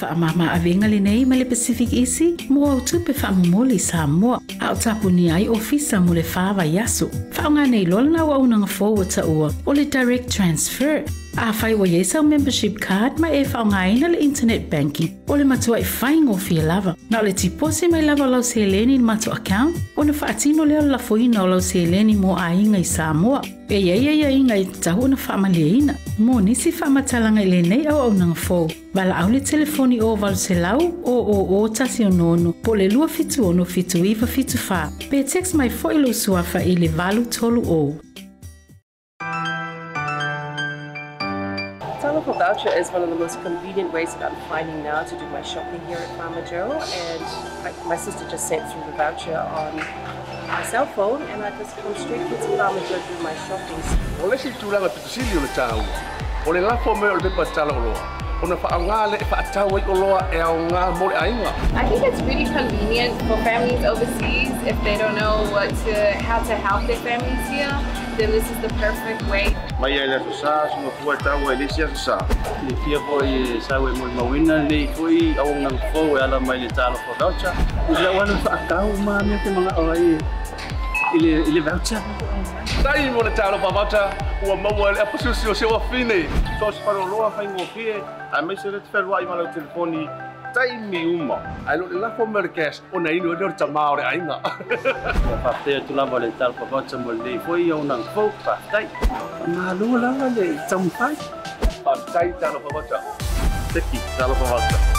whaamama avenga le nei ma le Pacific Isi, mo au tupe whaamumoli Samoa, a o tapu ni ai ofisa mo le whaava yaso. Whaonga nei lolna wa unanga forward ua, o le direct transfer. A whai wa yesa membership card ma e whaonga ina le internet banking, o le matua e whaingo fia lava. Na o le tipose mai lava lau se leni mato account, o na whaatino leo la foina o lau se leni mo a inga I Samoa. E ia inga I tahu na whaamaleina. Mo nisi whaamatalanga le nei au nanga fo. Wala au le telefoni o walu se lau o tasi o nono. Po le lua fitu ono fitu iwa fitu wha. Pe text mai fo ilo suafa I le valu tolu o. Telephone voucher is one of the most convenient ways that I'm finding now to do my shopping here at Farmer Joe, and my sister just sent through the voucher on my cell phone, and I just come straight here to Farmer Joe to do my shopping. Ole si tulanga pitusili ole tau. Ole la fo me ole pe tala olo. Ona fa ngale fa tau I olo e nga mo ainga. I think it's really convenient for families overseas if they don't know how to help their families here. Then this is the perfect way. Mai ele sa so fo tau ele si sa. Ni fia foi sa we mo mawina ni foi au nang fo ala mai le tala fo voucher. Ila wana fa tau ma me te mga oi. Ile voucher. Dai mo le tala fa voucher o mo ele apusu se o fine. So se para loa fa ngo fie. A me se le fer wa I ma le telefoni. Tai mi uma. Ai lo la fo merkes o nei no dor tama ore ainga. Fa te tu la le tala fo voucher mo le foi au nang fo fa tai. Ma lo la le tampai. Fa tai tala fa voucher. Teki tala fa voucher.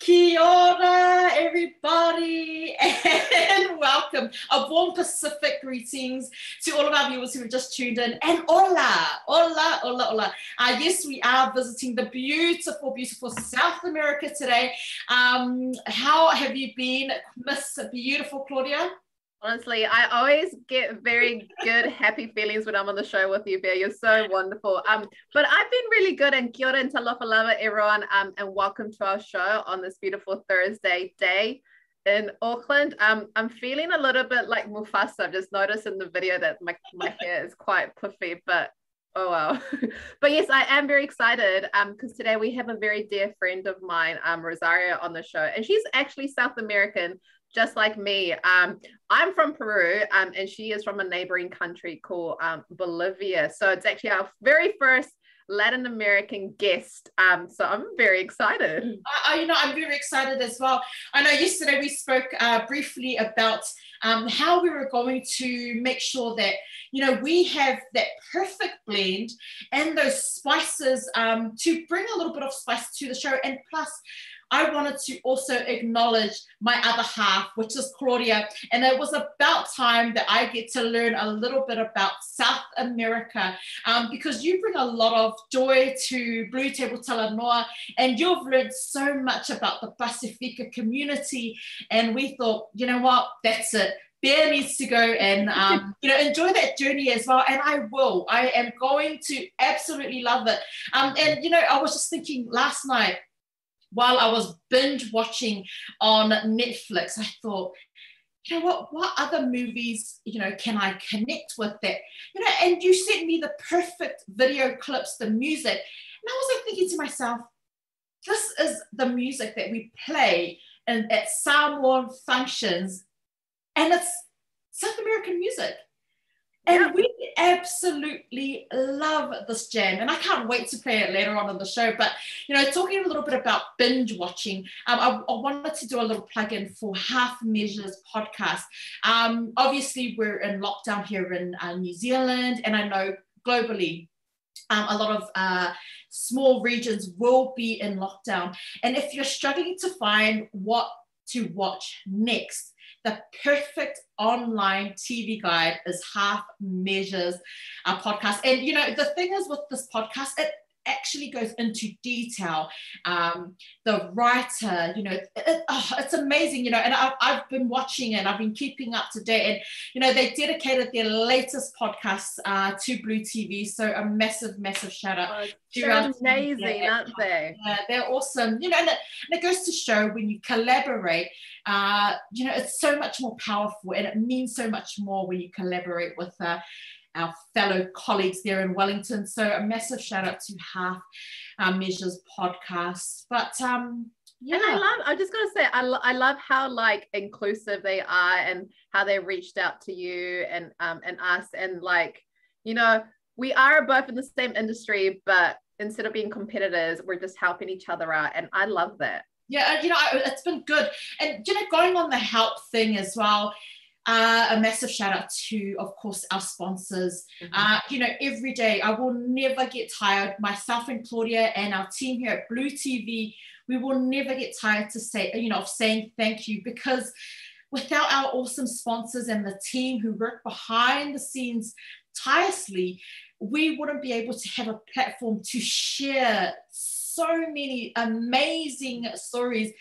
Kia ora, everybody, and welcome. A warm Pacific greetings to all of our viewers who have just tuned in. And hola. Yes, we are visiting the beautiful, beautiful South America today. How have you been, Miss Beautiful Claudia? Honestly, I always get very good, happy feelings when I'm on the show with you, Pea. You're so wonderful. But I've been really good, and kia ora and talofa lava, everyone, and welcome to our show on this beautiful Thursday day in Auckland. I'm feeling a little bit like Mufasa. I've just noticed in the video that my hair is quite puffy, but Oh, wow. But yes, I am very excited because today we have a very dear friend of mine, Rosario, on the show. And she's actually South American, just like me. I'm from Peru, and she is from a neighboring country called Bolivia. So it's actually our very first Latin American guest. So I'm very excited. I'm very excited as well. I know yesterday we spoke briefly about how we were going to make sure that, we have that perfect blend and those spices to bring a little bit of spice to the show. And plus, I wanted to also acknowledge my other half, which is Claudia. And it was about time that I get to learn a little bit about South America, because you bring a lot of joy to BluTable Talanoa, and you've learned so much about the Pacifica community. And we thought, you know what, that's it. Pea needs to go and enjoy that journey as well, and I will. I am going to absolutely love it. And I was just thinking last night while I was binge watching on Netflix, I thought, what other movies can I connect with that? And you sent me the perfect video clips, the music, and I was like thinking to myself, this is the music that we play at Samoan functions. And it's South American music. And we absolutely love this jam. And I can't wait to play it later on in the show. But, talking a little bit about binge watching, I wanted to do a little plug-in for Half Measures podcast. Obviously, we're in lockdown here in New Zealand. And I know globally, a lot of small regions will be in lockdown. And if you're struggling to find what to watch next, the perfect online TV guide is Half Measures podcast. And, the thing is with this podcast, it actually goes into detail. The writer, it's amazing, and I've been watching it, I've been keeping up to date, and, they dedicated their latest podcast to Blue TV. So a massive shout out. They're amazing, aren't they? Yeah, they're awesome. And it goes to show when you collaborate, it's so much more powerful, and it means so much more when you collaborate with our fellow colleagues there in Wellington. So a massive shout out to Half Measures podcast. But and I'm just gonna say, I love how inclusive they are, and how they reached out to you and us, and we are both in the same industry, but instead of being competitors, we're just helping each other out, and I love that. Yeah, it's been good. And going on the help thing as well, a massive shout out to, of course, our sponsors. Every day I will never get tired, myself and Claudia and our team here at Blue TV, we will never get tired to say, of saying thank you, because without our awesome sponsors and the team who work behind the scenes tirelessly, we wouldn't be able to have a platform to share so many amazing stories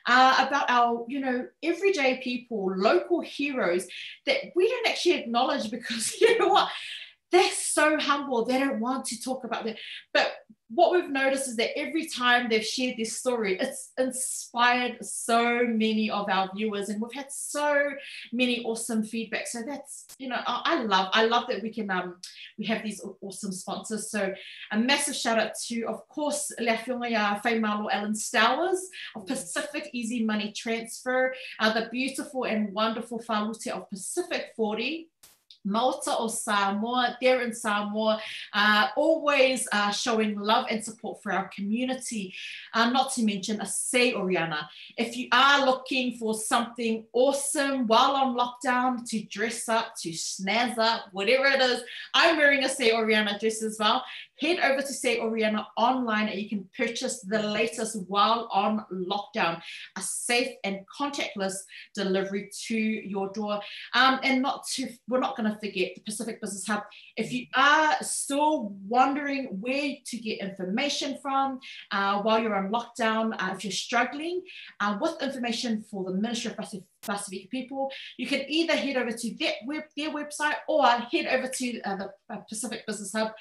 about our, everyday people, local heroes that we don't actually acknowledge, because they're so humble. They don't want to talk about that. But what we've noticed is that every time they've shared this story, it's inspired so many of our viewers, and we've had so many awesome feedback. So that's, I love that we have these awesome sponsors. So a massive shout out to, of course, Lea Whionga Whaimalo Alan Stowers of Pacific Easy Money Transfer, the beautiful and wonderful whalute of Pacific 40, Malta or Samoa, there in Samoa, always showing love and support for our community, not to mention a Say Oriana. If you are looking for something awesome while on lockdown, to dress up, to snazz up, whatever it is, I'm wearing a Say Oriana dress as well. Head over to Say Oriana online and you can purchase the latest while on lockdown, a safe and contactless delivery to your door. And we're not going to forget the Pacific Business Hub. If you are still wondering where to get information from while you're on lockdown, if you're struggling with information for the Ministry of Pacific People, you can either head over to their website, or head over to the Pacific Business Hub.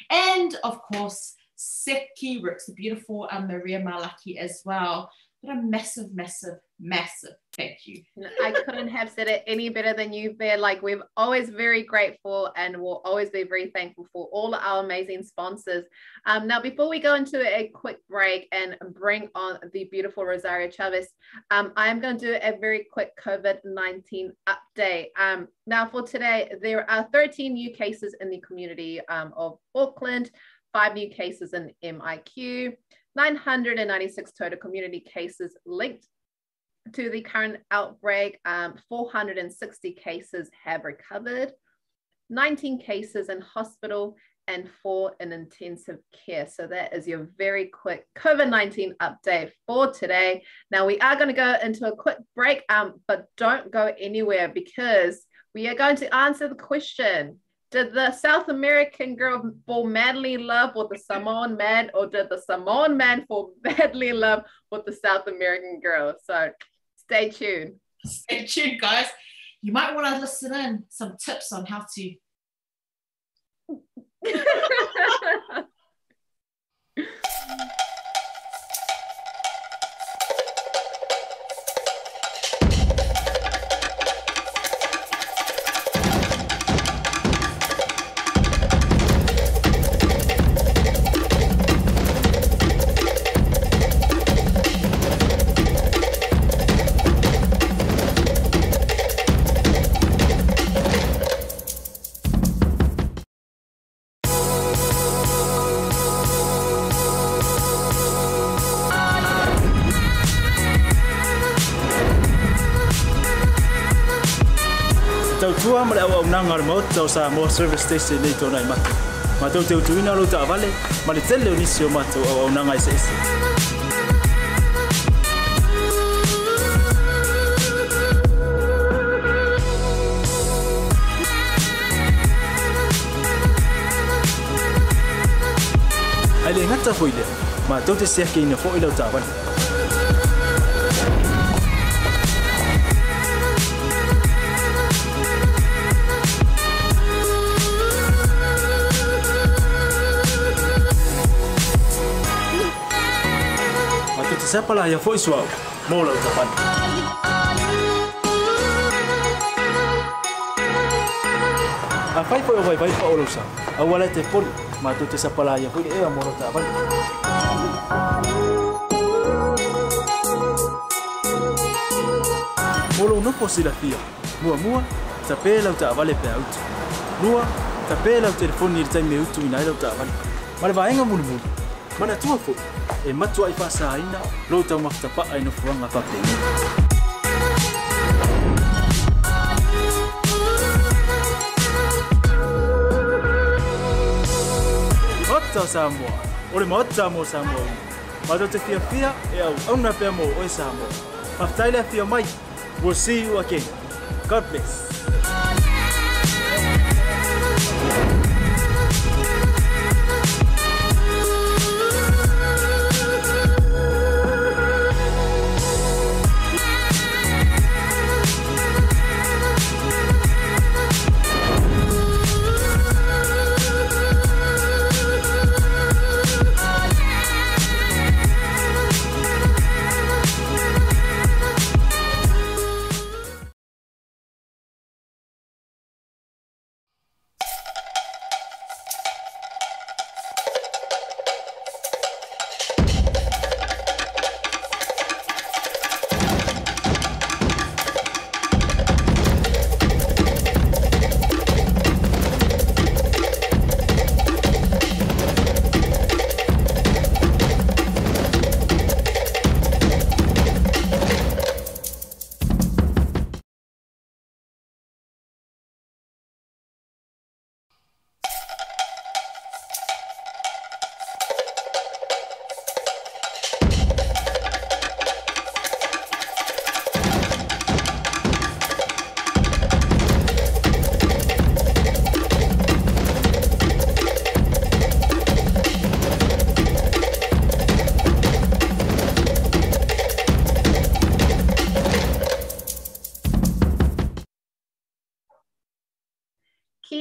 And of course, Seki Ricks, the beautiful Maria Malaki as well. But a massive, massive, massive thank you. I couldn't have said it any better than you, Bear. Like, we're always very grateful and we'll always be very thankful for all our amazing sponsors. Now, before we go into a quick break and bring on the beautiful Rosario Chavez, I am going to do a very quick COVID-19 update. Now, for today, there are 13 new cases in the community of Auckland, 5 new cases in MIQ, 996 total community cases linked to the current outbreak. 460 cases have recovered, 19 cases in hospital, and 4 in intensive care. So that is your very quick COVID-19 update for today. Now we are going to go into a quick break, but don't go anywhere because we are going to answer the question. Did the South American girl fall madly in love with the Samoan man, or did the Samoan man fall madly in love with the South American girl? So stay tuned. Stay tuned, guys. You might want to listen in some tips on how to. Tua male au nanga mo tau sa mo service station nei tona i matu. Ma tau teu tuina lo ta vale, ma le tele unisio matu au nanga i sesi. Ale ngata foile, ma tau te seke ina fo ilo ta vale. Siapa lah yang voice wow, mau lah ucapan. Apa itu yang baik pak urusan? Awalnya telepon, matu tu siapa lah yang voice mau lah ucapan. Mulu no posilah dia, mua tapi lah ucapan lebih out. Mua tapi lah telefon ni time out tu ina lah ucapan. Malah bayang mulu. Mana tua fu? Matua i fasa ina, lo tau maftapa ai no fuanga papeni. Mata Samoa, ore mata mo Samoa. Mata te fia e au na pea mo oi Samoa. Maftaile fia mai. We'll see you again. God bless.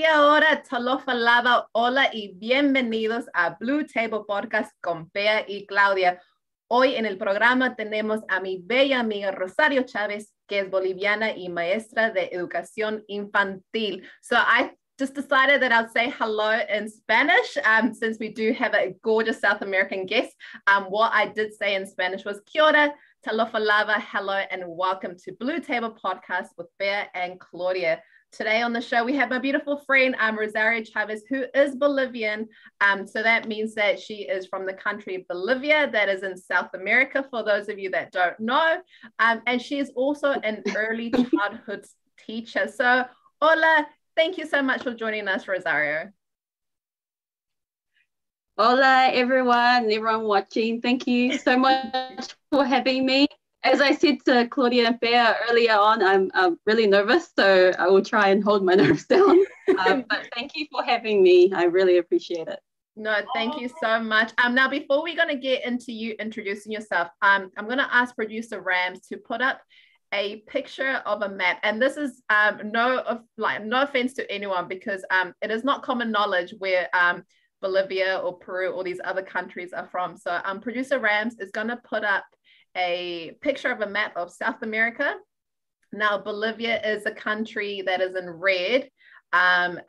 Kia ora, talofa lava, hola y bienvenidos a BluTable Podcast con Pea y Claudia. Hoy en el programa tenemos a mi bella amiga Rosario Chavez, que es boliviana y maestra de educación infantil. So I just decided that I'll say hello in Spanish since we do have a gorgeous South American guest. What I did say in Spanish was Kia ora, talofa lava, hello, and welcome to BluTable Podcast with Pea and Claudia. Today on the show, we have my beautiful friend, Rosario Chavez, who is Bolivian. So that means that she is from the country of Bolivia, that is in South America, for those of you that don't know. And she is also an early childhood teacher. So, hola, thank you so much for joining us, Rosario. Hola, everyone watching. Thank you so much for having me. As I said to Claudia and Pea earlier on, I'm really nervous, so I will try and hold my nerves down. But thank you for having me. I really appreciate it. No, thank you so much. Now, before we're going to get into you introducing yourself, I'm going to ask producer Rams to put up a picture of a map. And this is no offense to anyone, because it is not common knowledge where Bolivia or Peru or these other countries are from. So producer Rams is going to put up a picture of a map of South America. Now, Bolivia is a country that is in red. And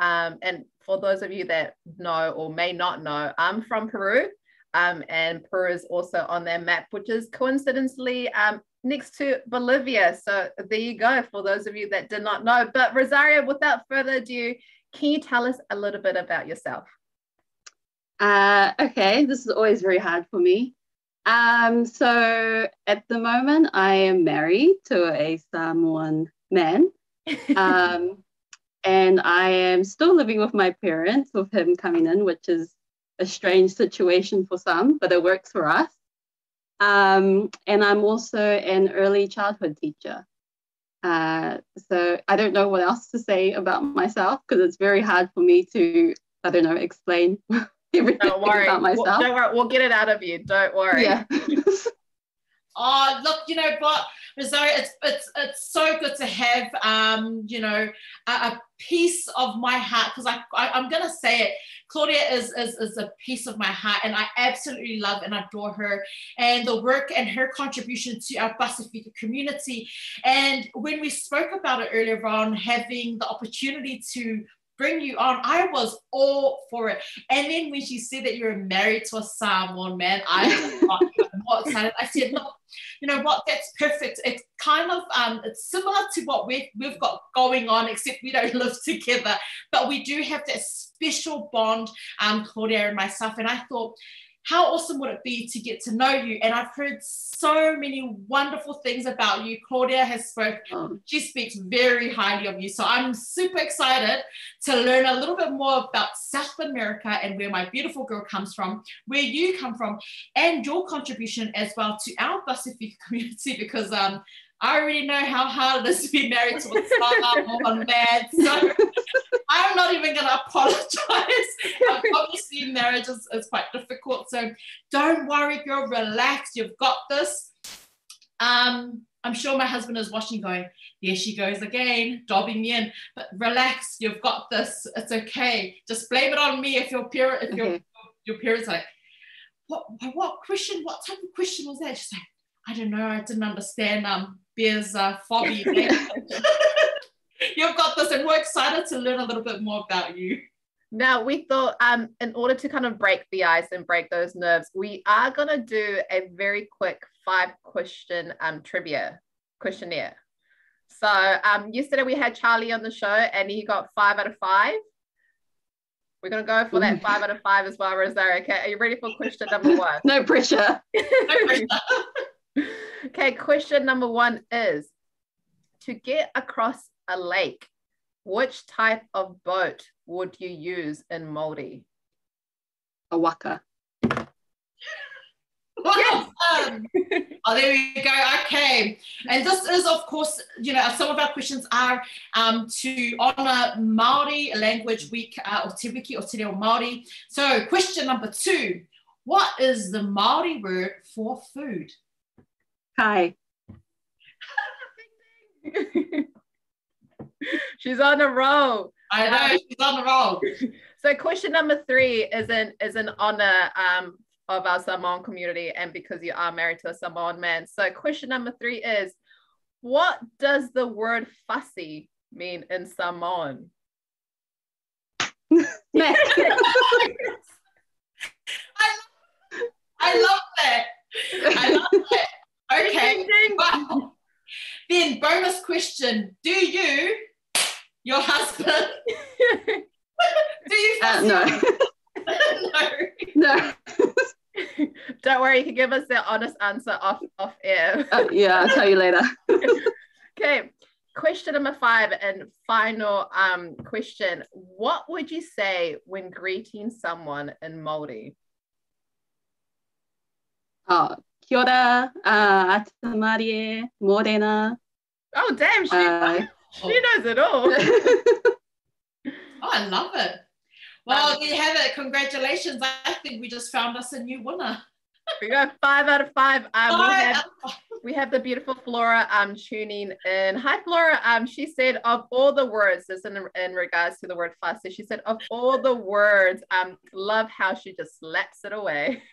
for those of you that know or may not know, I'm from Peru. And Peru is also on their map, which is coincidentally next to Bolivia. So there you go, for those of you that did not know. But Rosario, without further ado, can you tell us a little bit about yourself? Okay, this is always very hard for me. So at the moment, I am married to a Samoan man, and I am still living with my parents, with him coming in, which is a strange situation for some, but it works for us. And I'm also an early childhood teacher. So I don't know what else to say about myself, because it's very hard for me to, explain everything about myself. Don't worry, we'll get it out of you. Don't worry. Yeah. Oh, look, you know what, Rosario, it's so good to have, a piece of my heart, because I'm going to say it. Claudia is a piece of my heart, and I absolutely love and adore her and the work and her contribution to our Pacifica community. And when we spoke about it earlier on, having the opportunity to bring you on, I was all for it. And then when she said that you were married to a Samoan man, I was even more excited. I said, look, you know what, that's perfect. It's kind of, it's similar to what we've got going on, except we don't live together, but we do have that special bond, Claudia and myself. And I thought, how awesome would it be to get to know you? And I've heard so many wonderful things about you. Claudia has spoken. She speaks very highly of you. So I'm super excited to learn a little bit more about South America and where my beautiful girl comes from, where you come from, and your contribution as well to our Pacific community, because I already know how hard it is to be married to a Samoan man. So I'm not even going to apologize. Obviously, marriage is quite difficult. So don't worry, girl. Relax. You've got this. I'm sure my husband is watching going, there she goes again, dobbing me in. But relax. You've got this. It's okay. Just blame it on me if your parents are like, what question? What type of question was that? She's like, I don't know. I didn't understand Bear's phobia. You've got this, and we're excited to learn a little bit more about you. Now, we thought in order to kind of break the ice and break those nerves, we are going to do a very quick 5-question trivia questionnaire. So yesterday we had Charlie on the show, and he got 5 out of 5. We're going to go for that 5 out of 5 as well, Rosario. Okay, are you ready for question number 1? No pressure. No pressure. Okay, question number 1 is, to get across a lake, which type of boat would you use in Māori? A waka. Yes. Oh, there we go. Okay. And this is, of course, some of our questions are to honour Māori Language Week, or Te Wiki o Te Reo Māori. So question number 2, what is the Māori word for food? Kai. She's on a roll. I know, she's on the roll. So question number 3 is in honor of our Samoan community, and because you are married to a Samoan man. So question number 3 is, what does the word fussy mean in Samoan? I love that. I love that. Okay. Ding, ding. Wow. Then bonus question. Do you, your husband, do you No. No. Don't worry, you can give us the honest answer off air. Yeah, I'll tell you later. Okay, question number 5 and final question. What would you say when greeting someone in Māori? Oh, kia ora, atamarie, morena. Oh, damn, she knows it all. Oh, I love it. Well, there you have it. Congratulations. I think we just found us a new winner. We got 5 out of 5. We have the beautiful Flora tuning in. Hi, Flora. She said, of all the words, this in regards to the word fussy, she said, of all the words, love how she just slaps it away.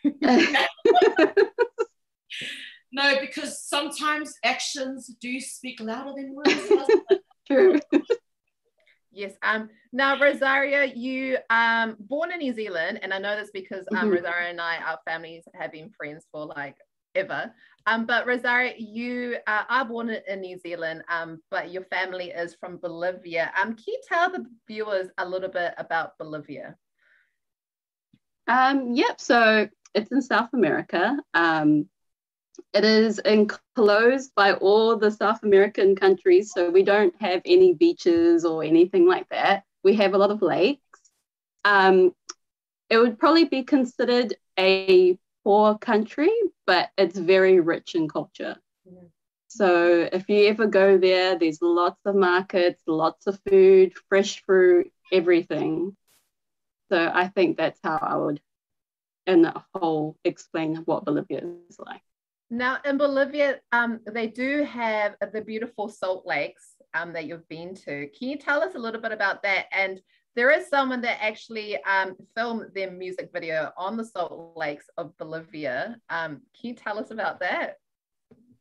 No, because sometimes actions do speak louder than words. True. Yes. Now, Rosario, you born in New Zealand, and I know this because Rosario and I, our families have been friends for like ever. But Rosario, you are born in New Zealand, but your family is from Bolivia. Can you tell the viewers a little bit about Bolivia? Yep. So it's in South America. It is enclosed by all the South American countries, so we don't have any beaches or anything like that. We have a lot of lakes. It would probably be considered a poor country, but it's very rich in culture. Mm. So if you ever go there, there's lots of markets, lots of food, fresh fruit, everything. So I think that's how I would, in a whole, explain what Bolivia is like. Now, in Bolivia, they do have the beautiful salt lakes that you've been to. Can you tell us a little bit about that? And there is someone that actually filmed their music video on the salt lakes of Bolivia. Can you tell us about that?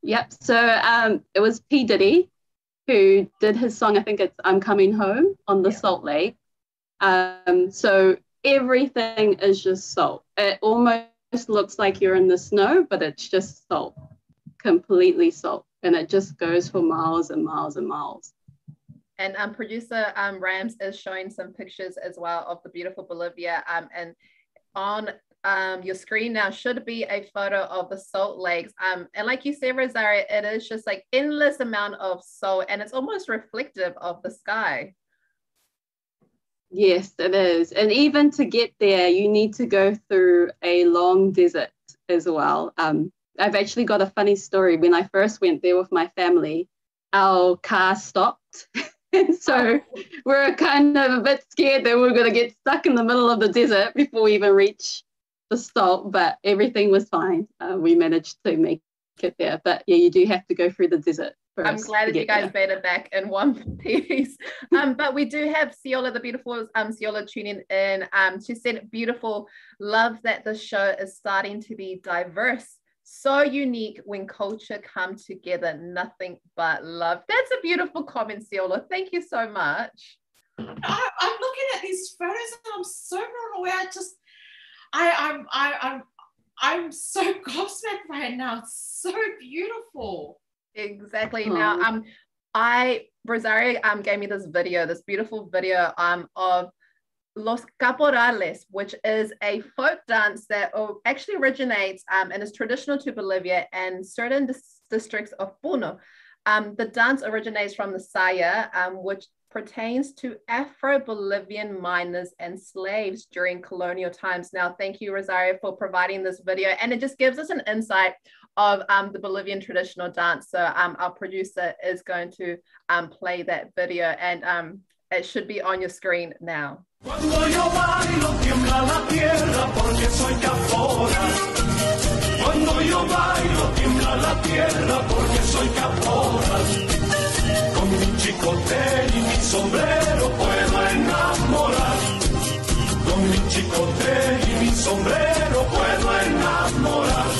Yep. So it was P. Diddy who did his song, I think it's I'm Coming Home, on the salt lake. So everything is just salt. It almost looks like you're in the snow, but it's just salt, completely salt, and it just goes for miles and miles and miles. And producer Rams is showing some pictures as well of the beautiful Bolivia, and on your screen now should be a photo of the salt lakes, and like you said, Rosario, it is just like endless amount of salt, and it's almost reflective of the sky. Yes, it is. And even to get there, you need to go through a long desert as well. I've actually got a funny story. When I first went there with my family, our car stopped. And so we're kind of a bit scared that we're going to get stuck in the middle of the desert before we even reach the stop, but everything was fine. We managed to make it there. But yeah, you do have to go through the desert. I'm glad that you guys made it back in one piece. But we do have Ciola, the beautiful Ciola, tuning in. She said, beautiful, love that the show is starting to be diverse, so unique when culture comes together, nothing but love. That's a beautiful comment, Ciola. Thank you so much. I'm looking at these photos and I'm so blown away. I'm so gobsmacked right now. It's so beautiful. Exactly. Now, Rosario gave me this beautiful video of Los Caporales, which is a folk dance that actually originates and is traditional to Bolivia and certain districts of Puno. The dance originates from the Saya, which pertains to Afro-Bolivian miners and slaves during colonial times. Now, thank you, Rosario, for providing this video. And it just gives us an insight of the Bolivian traditional dance. So our producer is going to play that video, and it should be on your screen now. Cuando yo bailo tiembla la tierra porque soy capora. Cuando yo bailo tiembla la tierra porque soy capora. Con mi chicote y mi sombrero puedo enamorar. Con mi chicote y mi sombrero puedo enamorar.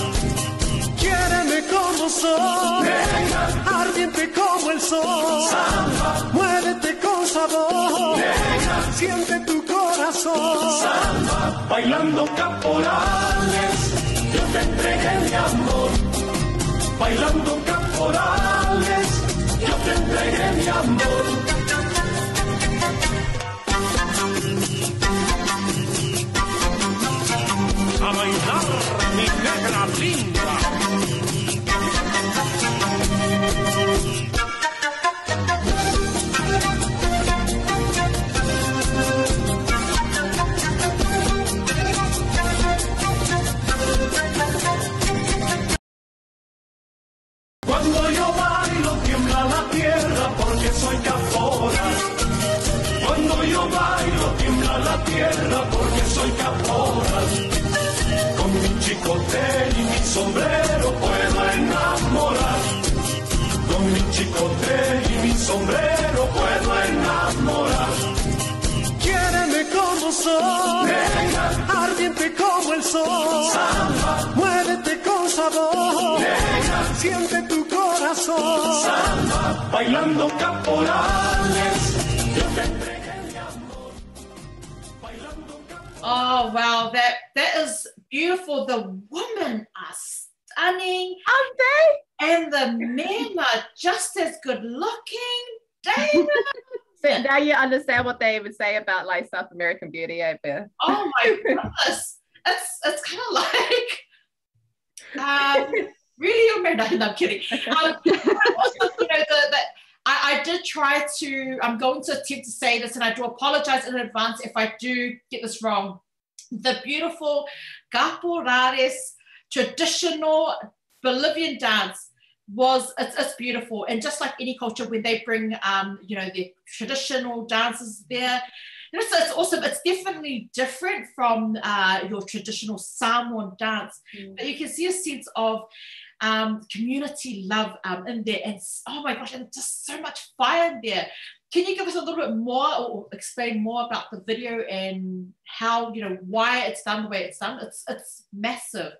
Quiéreme como soy, negra, ardiente como el sol. Samba, muévete con sabor, negra, siente tu corazón. Samba, bailando caporales, yo te entregué mi amor. Bailando caporales, yo te entregué mi amor. A bailar, mi negra linda. Cuando yo bailo tiembla la tierra porque soy capora. Cuando yo bailo tiembla la tierra porque soy capora. Con mi chicote y mi sombrero puedo enamorar. Con mi chicote y mi sombrero puedo enamorar. Quiéreme como soy, negra, ardiente como el sol. Samba, muévete con sabor, negra, siente tu corazón. Samba, bailando caporales, yo te entregué mi amor. Bailando caporales. Oh, wow, that is beautiful. The women are stunning. Aren't they? And the men are just as good looking. David. So now you understand what they would say about like South American beauty, eh, Beth? Oh my goodness. It's kind of like really amazing. No, I'm kidding. Also, I did try to, I'm going to attempt to say this, and I do apologize in advance if I do get this wrong. The beautiful caporales traditional Bolivian dance it's beautiful. And just like any culture, when they bring their traditional dances there, so it's awesome. It's definitely different from your traditional Samoan dance, but you can see a sense of community love in there, and oh my gosh, and just so much fire in there. Can you give us a little bit more, or explain more about the video and how, why it's done the way it's done? It's massive.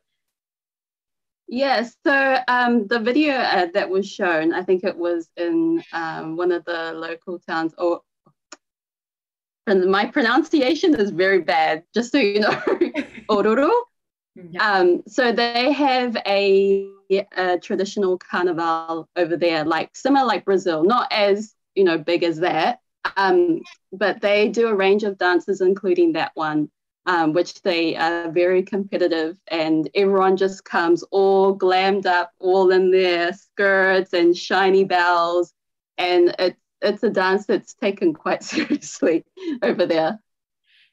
Yes, so the video that was shown, I think it was in one of the local towns, and my pronunciation is very bad, just so you know, Oruro. So they have a traditional carnival over there, like similar like Brazil, not as, big as that, but they do a range of dances, including that one. Which they are very competitive, and everyone just comes all glammed up, all in their skirts and shiny bells, and it's a dance that's taken quite seriously over there.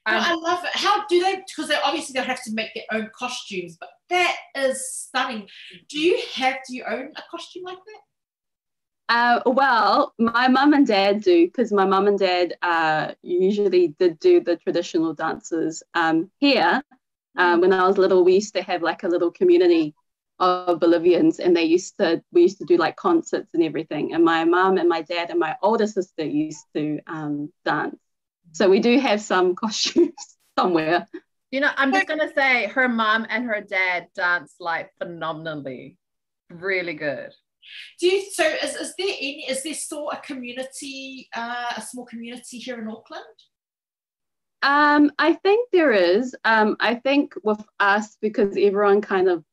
I love it. How do they, because they obviously don't have to make their own costumes, but that is stunning. Do you own a costume like that? Well, my mum and dad do, because my mum and dad usually did do the traditional dances here. When I was little, we used to have like a little community of Bolivians, and we used to do like concerts and everything. And my mum and my dad and my older sister used to dance. So we do have some costumes somewhere. I'm just gonna say her mom and her dad dance like phenomenally, really good. Is there still a community, a small community here in Auckland? I think there is. I think with us, because everyone kind of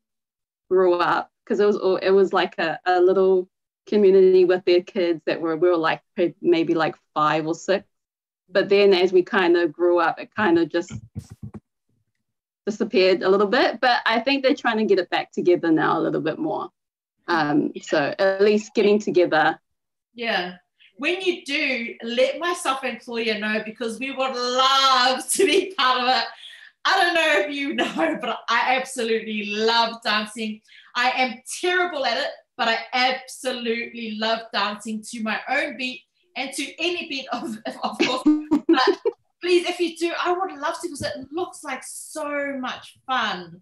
grew up, because it was like a little community with their kids we were like maybe like 5 or 6. But then as we kind of grew up, it kind of just disappeared a little bit. But I think they're trying to get it back together now a little bit more. So at least getting together. Yeah. When you do, let myself and Claudia know, because we would love to be part of it. I don't know if you know, but I absolutely love dancing. I am terrible at it, but I absolutely love dancing to my own beat and to any beat of course. But please, if you do, I would love to, because it looks like so much fun.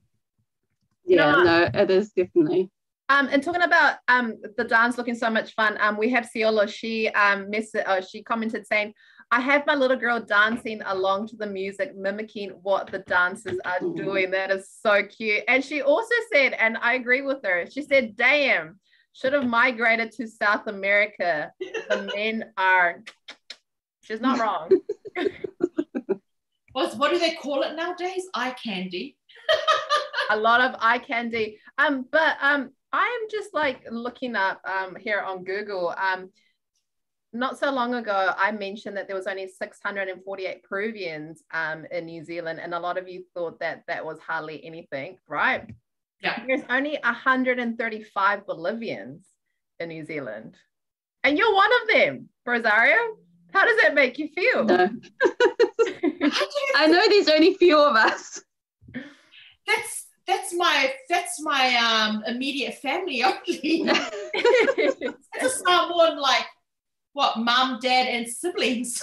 Yeah, no, it is definitely. And talking about the dance looking so much fun, we have Ciola. She she commented saying, I have my little girl dancing along to the music, mimicking what the dancers are doing. That is so cute. And she also said, and I agree with her, she said, damn, should have migrated to South America. The men are, she's not wrong. What do they call it nowadays? Eye candy. A lot of eye candy. But I'm just like looking up here on Google. Not so long ago, I mentioned that there was only 648 Peruvians in New Zealand, and a lot of you thought that that was hardly anything, right? Yeah. There's only 135 Bolivians in New Zealand, and you're one of them, Rosario. How does that make you feel? No. I know there's only few of us. That's my immediate family only. That's not more like what, mom, dad, and siblings.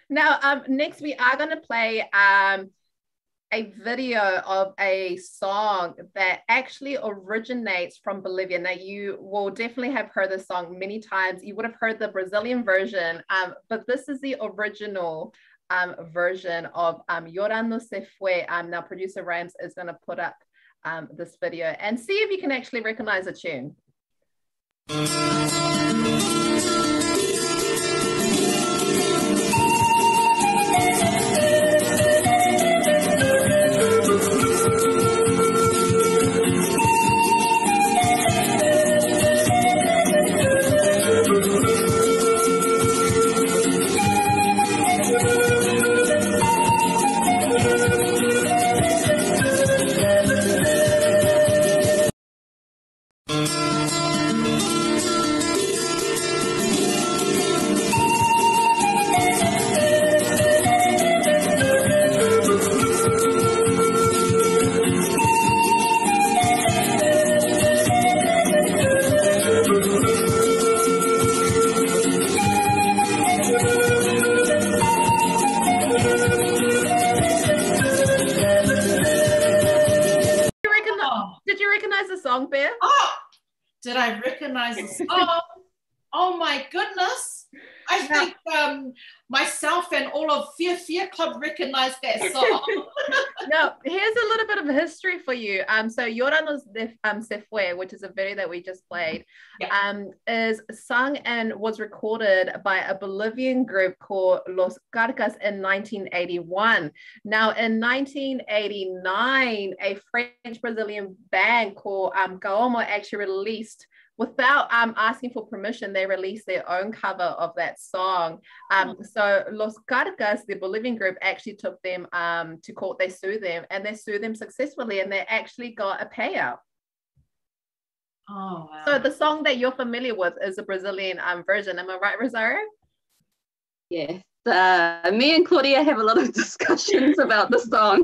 Now, next we are going to play a video of a song that actually originates from Bolivia. Now, you will definitely have heard this song many times. You would have heard the Brazilian version, but this is the original version of Llorando Se Fue. Now, producer Rams is going to put up this video and see if you can actually recognize the tune. Bear? Oh, did I recognize the song? Oh my goodness. I think myself and all of Fear Club recognized that song. Now, here's a little bit of history for you. So Llorando Se Fue, which is a video that we just played, is sung and was recorded by a Bolivian group called Los Carcas in 1981. Now, in 1989, a French-Brazilian band called Gaomo actually released, without asking for permission, they released their own cover of that song. So Los Carcas, the Bolivian group, actually took them to court. They sued them, and they sued them successfully, and they actually got a payout. Oh, wow. So the song that you're familiar with is a Brazilian version. Am I right, Rosario? Yes. Me and Claudia have a lot of discussions about the song.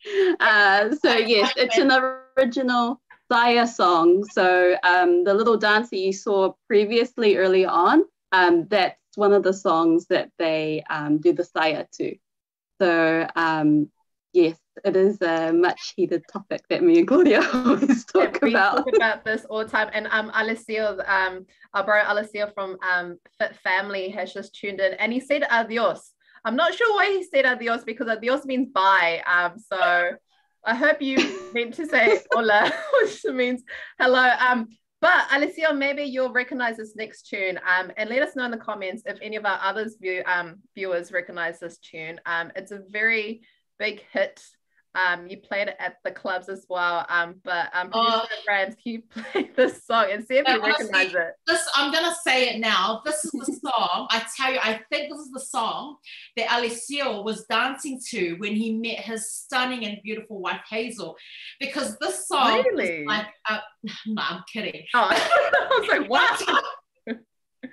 So yes, it's an original Saya song. So the little dance that you saw previously earlier on, that's one of the songs that they do the Saya to. So yes, it is a much heated topic that me and Claudia always talk about. We talk about this all the time. And Alessio, our bro Alessio from Fit Family has just tuned in, and he said adios. I'm not sure why he said adios, because adios means bye. So I hope you meant to say hola, which means hello. But Alessio, maybe you'll recognize this next tune, and let us know in the comments if any of our others viewers recognize this tune. It's a very big hit. You played it at the clubs as well. But producer Rams, can you play this song and see if you recognize it? I'm gonna say it now. This is the song. I tell you, I think this is the song that Alessio was dancing to when he met his stunning and beautiful wife Hazel, because this song is like, no, I'm kidding. Oh, I was like, what?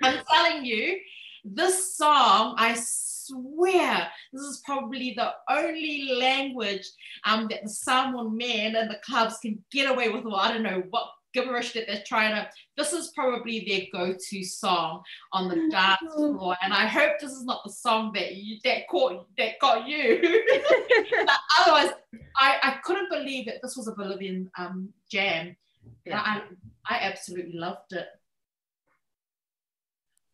I'm telling you, this song, I swear, this is probably the only language that the Samoan men and the clubs can get away with. Well, I don't know what gibberish that they're trying to. This is probably their go-to song on the dance floor, and I hope this is not the song that got you. But otherwise, I couldn't believe that this was a Bolivian jam. Yeah. I absolutely loved it.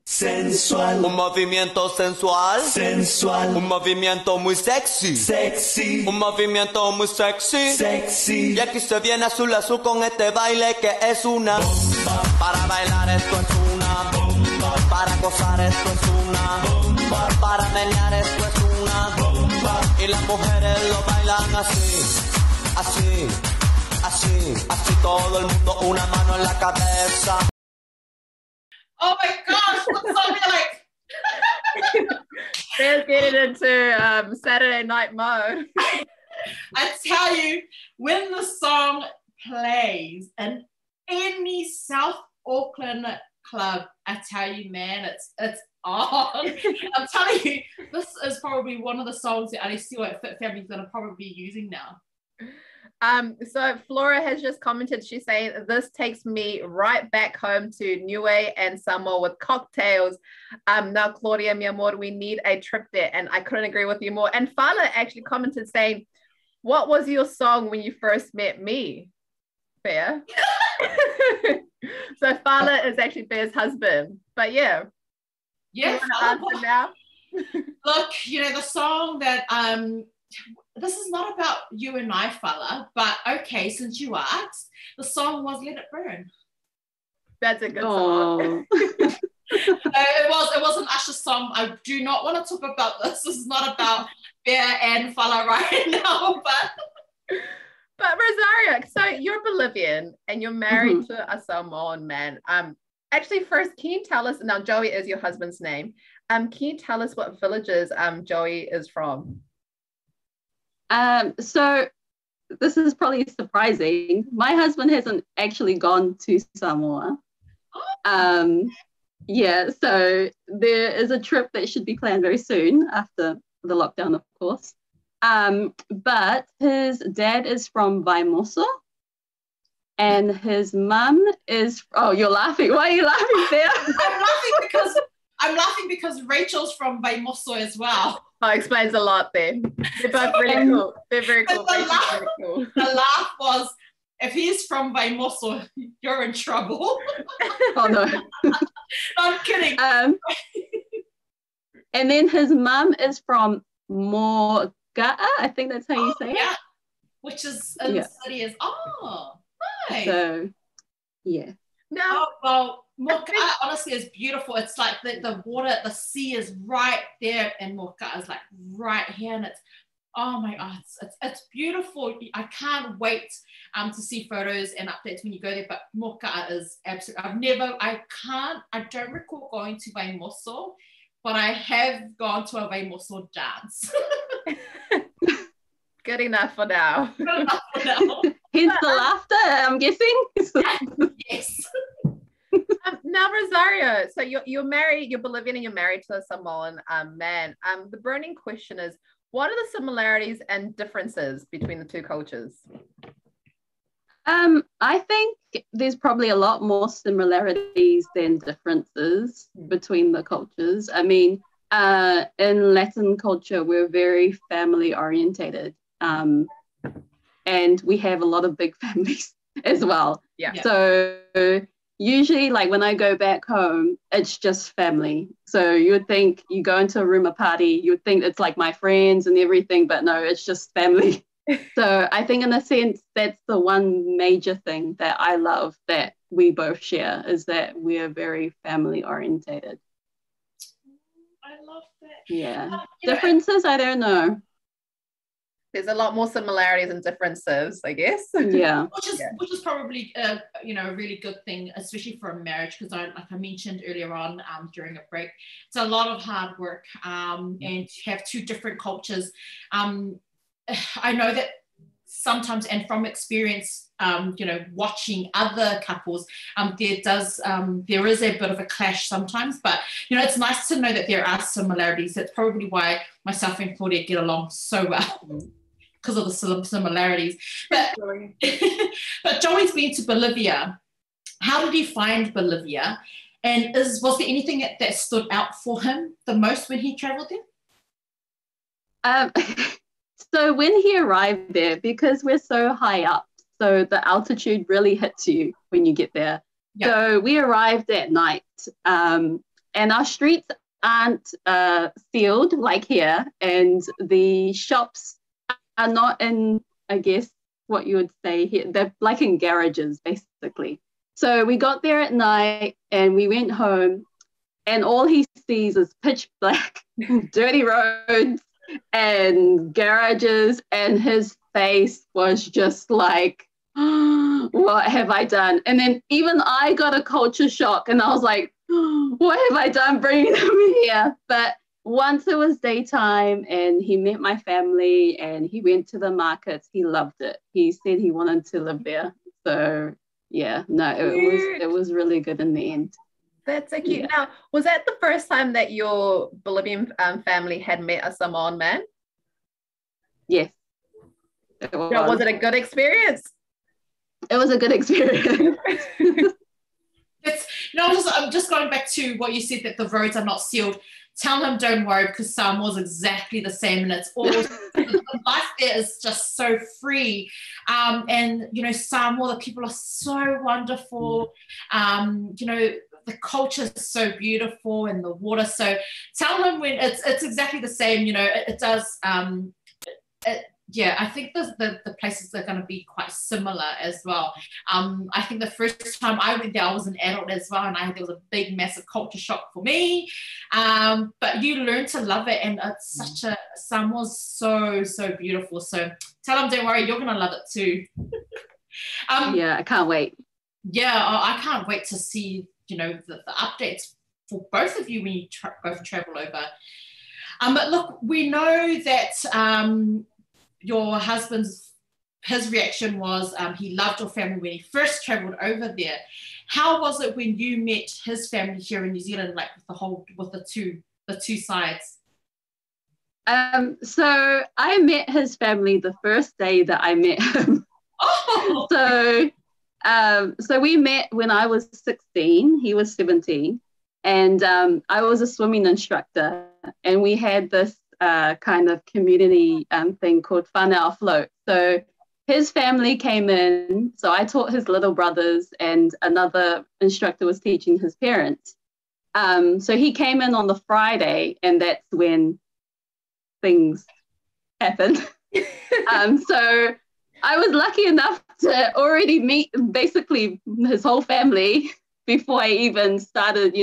Sensual, un movimiento sensual, sensual, un movimiento muy sexy, sexy, un movimiento muy sexy, sexy. Y aquí se viene azul azul con este baile que es una bomba. Para bailar esto es una bomba. Para gozar esto es una bomba. Para menear esto es una bomba. Y las mujeres lo bailan así, así, así, así todo el mundo una mano en la cabeza. Oh my gosh, what song are like? Let's get it into Saturday night mode. I tell you, when the song plays in any South Auckland club, I tell you, man, it's on. I'm telling you, this is probably one of the songs that Alessio at Fit Family is going to probably be using now. So Flora has just commented, she's saying, this takes me right back home to Niue and Samoa with cocktails. Now, Claudia, mi amor, we need a trip there. And I couldn't agree with you more. And Fala actually commented saying, what was your song when you first met me? Pea. So Fala is actually Pea's husband. But yeah. Yeah. Answer now? Look, you know, the song that this is not about you and I, Fala, but okay, since you asked, the song was Let It Burn. That's a good song. It was an Usher song. I do not want to talk about this. This is not about Pea and Fala right now, But Rosario, so you're Bolivian and you're married to a Samoan man. Actually, first, can you tell us, now Joey is your husband's name. Can you tell us what villages Joey is from? So this is probably surprising. My husband hasn't actually gone to Samoa. Yeah, so there is a trip that should be planned very soon after the lockdown, of course. But his dad is from Vaimoso and his mum is, oh, you're laughing. Why are you laughing there? I'm laughing because Rachel's from Vaimoso as well. Oh, explains a lot then. They're both really cool. They're very cool. The laugh was, if he's from Vaimoso, you're in trouble. Oh, no. I'm kidding. And then his mum is from Moga'a, I think that's how you say it. Which is in the city is, nice. So, yeah. No, well, Moga'a honestly is beautiful. It's like the water, the sea is right there, and Moga'a is like right here, and it's, oh my God, it's beautiful. I can't wait to see photos and updates when you go there. But Moga'a is absolutely. I don't recall going to Vaimoso, but I have gone to a Vaimoso dance. Good enough for now. Good enough for now. Hence the laughter, I'm guessing. Yes. Now, Rosario, so you're married, you're Bolivian and you're married to a Samoan man. The burning question is, what are the similarities and differences between the two cultures? I think there's probably a lot more similarities than differences between the cultures. I mean, in Latin culture, we're very family orientated. And we have a lot of big families as well. Yeah. So usually, like when I go back home, it's just family. So you would think you go into a room, a party, you would think it's like my friends and everything, but no, it's just family. So I think in a sense, that's the one major thing that I love that we both share, is that we're very family orientated. I love that. Yeah. Differences, I don't know. There's a lot more similarities and differences, I guess. Yeah. Which is probably a really good thing, especially for a marriage, because like I mentioned earlier on during a break, it's a lot of hard work, and to have two different cultures. I know that sometimes, and from experience, watching other couples, there is a bit of a clash sometimes, but it's nice to know that there are similarities. That's probably why myself and Claudia get along so well. Because of the similarities. But Joey's been to Bolivia. How did he find Bolivia? And was there anything that stood out for him the most when he traveled there? So when he arrived there, because we're so high up, So the altitude really hits you when you get there. Yeah. So we arrived at night, and our streets aren't sealed like here, and the shops are not in, I guess, what you would say here. They're like in garages, basically. So we got there at night and we went home, and all he sees is pitch black, dirty roads and garages, and his face was just like, what have I done? And then even I got a culture shock, and I was like, what have I done bringing him here? But once it was daytime and he met my family and he went to the markets, he loved it. He said he wanted to live there. So yeah, no, it was really good in the end. That's so cute. Yeah. Now, was that the first time that your Bolivian family had met a Samoan man? Yes. Was it a good experience? It was a good experience. I'm just going back to what you said, that the roads are not sealed. Tell him don't worry, because Samoa's exactly the same, and it's all the life there is just so free. And Samoa, the people are so wonderful. The culture is so beautiful, and the water. So tell him when it's exactly the same. It does. I think the places are going to be quite similar as well. I think the first time I went there, I was an adult as well, and there was a big, massive culture shock for me. But you learn to love it, and it's Samoa's so, so beautiful. So tell them, don't worry, you're going to love it too. I can't wait. Yeah, I can't wait to see, the updates for both of you when you both travel over. But look, we know that your husband's reaction was he loved your family when he first traveled over there. How was it when you met his family here in New Zealand, like with the two sides? So I met his family the first day that I met him. Oh. So we met when I was 16, he was 17, and I was a swimming instructor, and we had this kind of community thing called whānau float. So his family came in, so I taught his little brothers, and another instructor was teaching his parents. So he came in on the Friday, and that's when things happened. So I was lucky enough to already meet basically his whole family before I even started,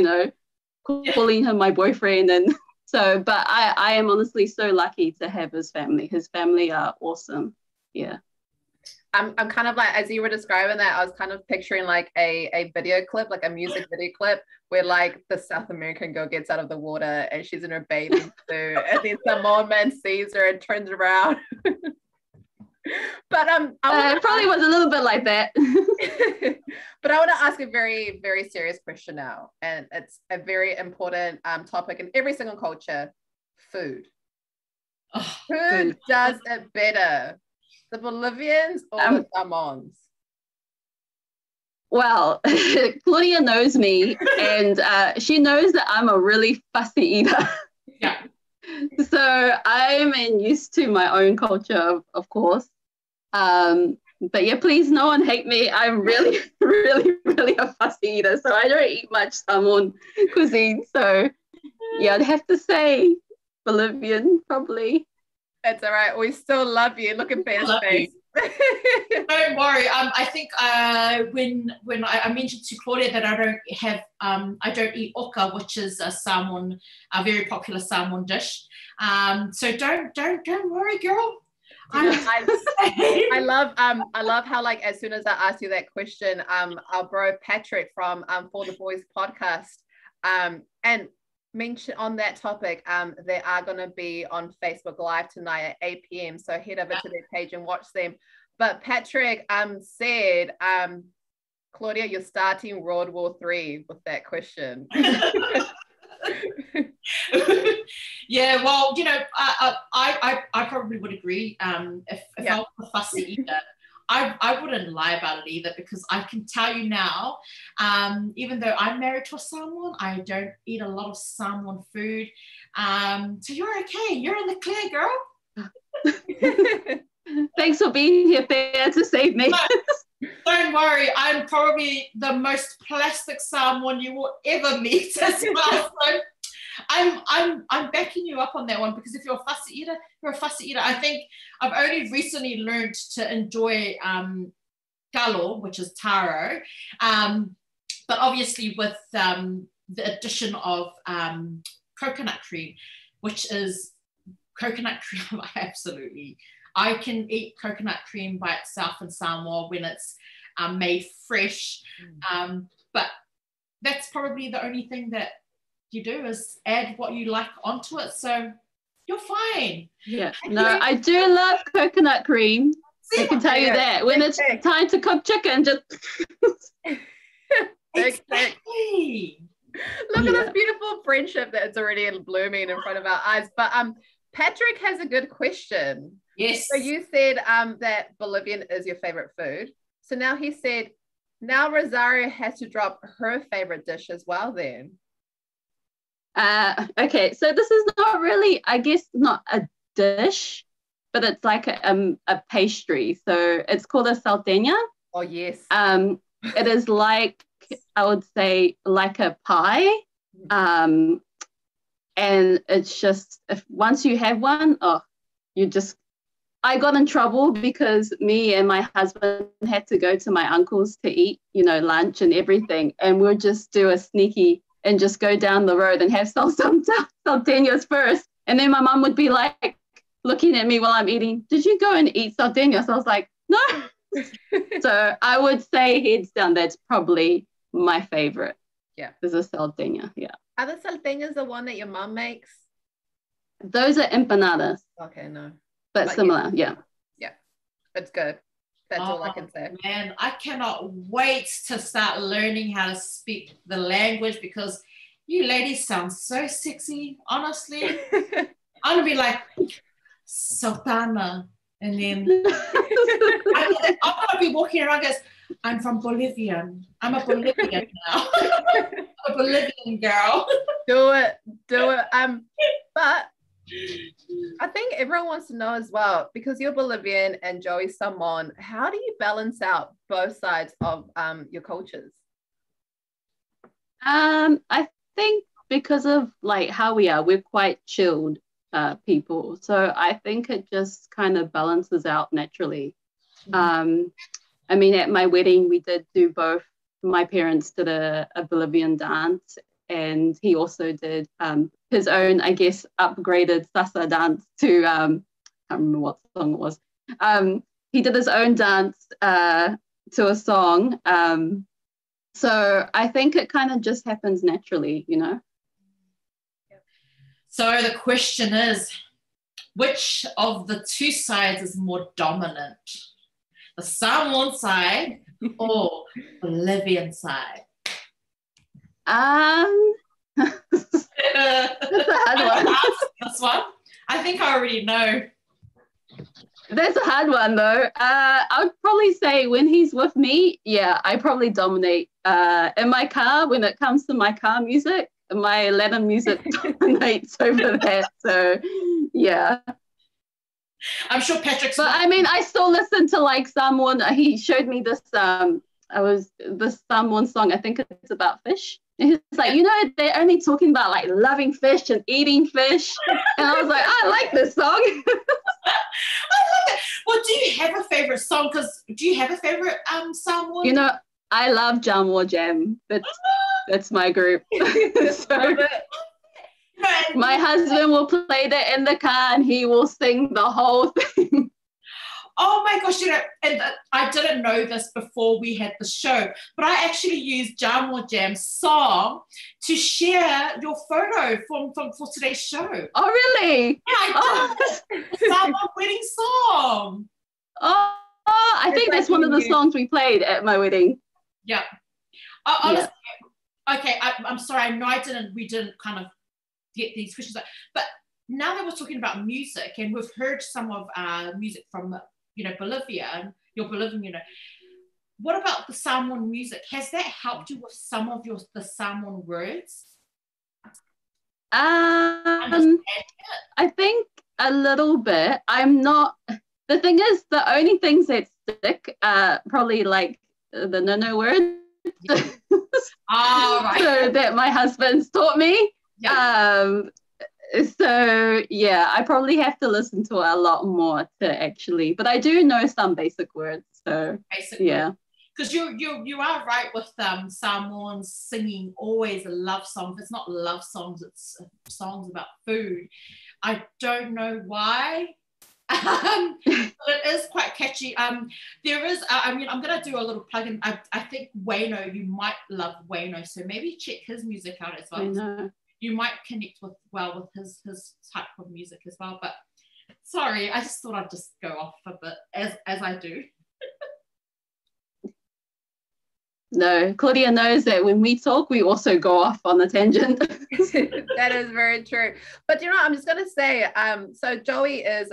calling him my boyfriend. And so, but I am honestly so lucky to have his family. His family are awesome. Yeah. I'm kind of like, as you were describing that, I was kind of picturing like a video clip, like a music video clip, where like the South American girl gets out of the water and she's in her bathing suit, and then some old man sees her and turns around. But it probably was a little bit like that. But I want to ask a very, very serious question now, and it's a very important topic in every single culture: food. Who does it better, the Bolivians or the Samoans? Well, Claudia knows me, and she knows that I'm a really fussy eater. Yeah. So I'm used to my own culture, of course. But yeah, please, no one hate me. I'm really, really, really a fussy eater. So I don't eat much Samoan cuisine. So yeah, I'd have to say Bolivian, probably. It's all right. We still love you. Look at Pea's face. Don't worry. I think when I mentioned to Claudia that I don't eat oka, which is a very popular Samoan dish. So don't worry, girl. I love how, like, as soon as I asked you that question, our bro Patrick from For the Boys podcast and mention on that topic, they are going to be on Facebook Live tonight at 8 p.m. So head over to their page and watch them. But Patrick said, Claudia, you're starting World War III with that question. Yeah, well, I probably would agree. If I was a fussy eater, I wouldn't lie about it either, because I can tell you now, even though I'm married to a Samoan, I don't eat a lot of Samoan food. So you're okay. You're in the clear, girl. Thanks for being here, Pea, to save me. Don't worry, I'm probably the most plastic Samoan you will ever meet as well. So I'm backing you up on that one, because if you're a fussy eater, you're a fussy eater. I think I've only recently learned to enjoy kalo, which is taro, but obviously with the addition of coconut cream, which is coconut cream. I can eat coconut cream by itself in Samoa when it's made fresh, but that's probably the only thing that you do is add what you like onto it, so you're fine. Yeah, no, I do love coconut cream. I can tell you that. When it's time to cook chicken, just... Exactly. Look at this beautiful friendship that's already blooming in front of our eyes. But Patrick has a good question. Yes. So you said that Bolivian is your favorite food. So now he said, now Rosario has to drop her favorite dish as well then. Okay, so this is not really, I guess, not a dish, but it's like a pastry. So it's called a salteña. Oh, yes. It is like, I would say, like a pie. And it's just, once you have one, I got in trouble because me and my husband had to go to my uncle's to eat, lunch and everything. And we'll just do a sneaky and just go down the road and have some salteñas first. And then my mum would be like looking at me while I'm eating, did you go and eat salteñas? I was like, no. So I would say hands down, that's probably my favorite. Yeah. There's a salteña, yeah. Are the salteñas the one that your mum makes? Those are empanadas. Okay, no. But similar, yeah. Yeah, it's good. That's all I can say. Man, I cannot wait to start learning how to speak the language, because you ladies sound so sexy, honestly. I'm going to be like, Sultana. And then I'm going to be walking around goes, I'm from Bolivian. I'm a Bolivian now. I'm a Bolivian girl. Do it. But I think everyone wants to know as well, because you're Bolivian and Joey's Samoan, how do you balance out both sides of your cultures? I think because of like how we are, we're quite chilled people. So I think it just kind of balances out naturally. I mean, at my wedding, we did do both. My parents did a Bolivian dance, and he also did his own, I guess, upgraded salsa dance to, I can't remember what song it was. He did his own dance to a song. So I think it kind of just happens naturally, So the question is, which of the two sides is more dominant? The Samoan side or Bolivian side? That's a hard one. This one, I think I already know. That's a hard one though. I would probably say when he's with me, yeah, I probably dominate. In my car, when it comes to my car music, my Latin music dominates over that. So yeah. I'm sure Patrick's. But I mean, I still listen to like Samoan. He showed me this. This Samoan song. I think it's about fish. And he's like, they're only talking about like loving fish and eating fish. And I was like, I like this song. I love it. Well, do you have a favorite song? Do you have a favorite Samoan? I love Jamor Jam. That's my group. So, my husband will play that in the car and he will sing the whole thing. Oh my gosh, and I didn't know this before we had the show, but I actually used Jamor Jam's song to share your photo for today's show. Oh, really? Yeah, I did. Samoan wedding song. Oh, I think that's one of the songs we played at my wedding. Yeah. Honestly, okay, I'm sorry, I know we didn't kind of get these questions, but now that we're talking about music and we've heard some of music from Bolivia, and you're Bolivian, what about the Samoan music? Has that helped you with some of the Samoan words? I think a little bit. I'm not The thing is, the only things that stick are probably like the no words. Right. So that my husband's taught me. Yeah. So yeah, I probably have to listen to it a lot more to actually, but I do know some basic words. So yeah. Because you are right with Samoans singing always a love song. If it's not love songs, it's songs about food. I don't know why. But it is quite catchy. There is, I'm going to do a little plug-in. I think Wayno, you might love Wayno, so maybe check his music out as well. I know. You might connect with his type of music as well. But sorry, I just thought I'd just go off a bit, as I do. No, Claudia knows that when we talk, we also go off on a tangent. That is very true. But you know, I'm just gonna say, so Joey is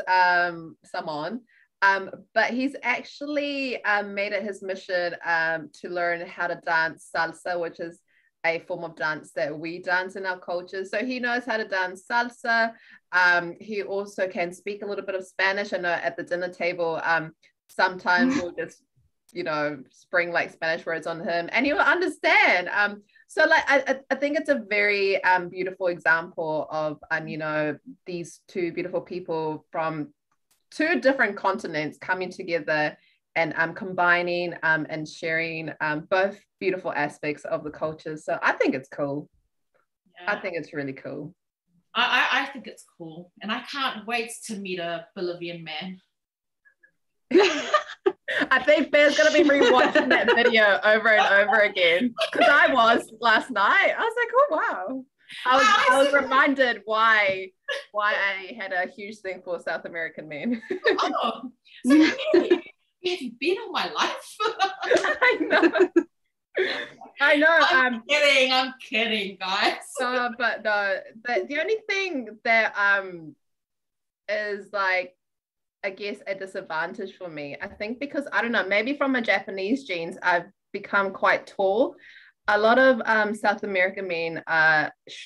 Samoan, but he's actually made it his mission to learn how to dance salsa, which is a form of dance that we dance in our culture. So he knows how to dance salsa. He also can speak a little bit of Spanish. I know at the dinner table, sometimes we'll just, you know, spring like Spanish words on him and he will understand. So like I think it's a very beautiful example of you know, these two beautiful people from two different continents coming together and combining and sharing both beautiful aspects of the culture. So I think it's cool. Yeah. I think it's really cool. I think it's cool, and I can't wait to meet a Bolivian man. I think Bear's gonna be rewatching that video over and over again, because I was last night. I was like, oh wow. I was reminded why I had a huge thing for South American men. Oh, so have you been all my life? I know. I'm kidding, guys. But no, the only thing that is like, I guess, a disadvantage for me, I think, because I don't know, maybe from my Japanese genes, I've become quite tall. A lot of South American men,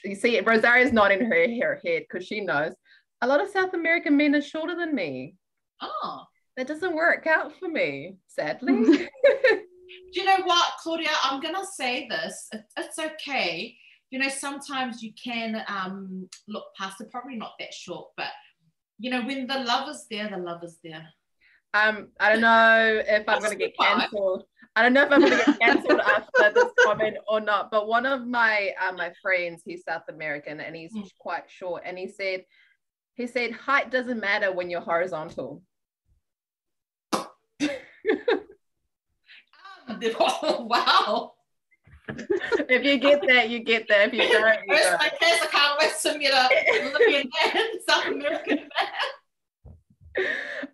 you see, Rosario's nodding her head because she knows a lot of South American men are shorter than me. Oh, that doesn't work out for me, sadly. Do you know what, Claudia? I'm gonna say this. It's okay. You know, sometimes you can look past it. Probably not that short, but you know, when the love is there, the love is there. I don't know if I'm going to get cancelled. I don't know if I'm going to get cancelled after this comment or not. But one of my my friends, he's South American and he's quite short. And he said, height doesn't matter when you're horizontal. Oh, wow. If you get that, you get that. If you don't, you don't. I guess I can't wait to meet a Bolivian man, South American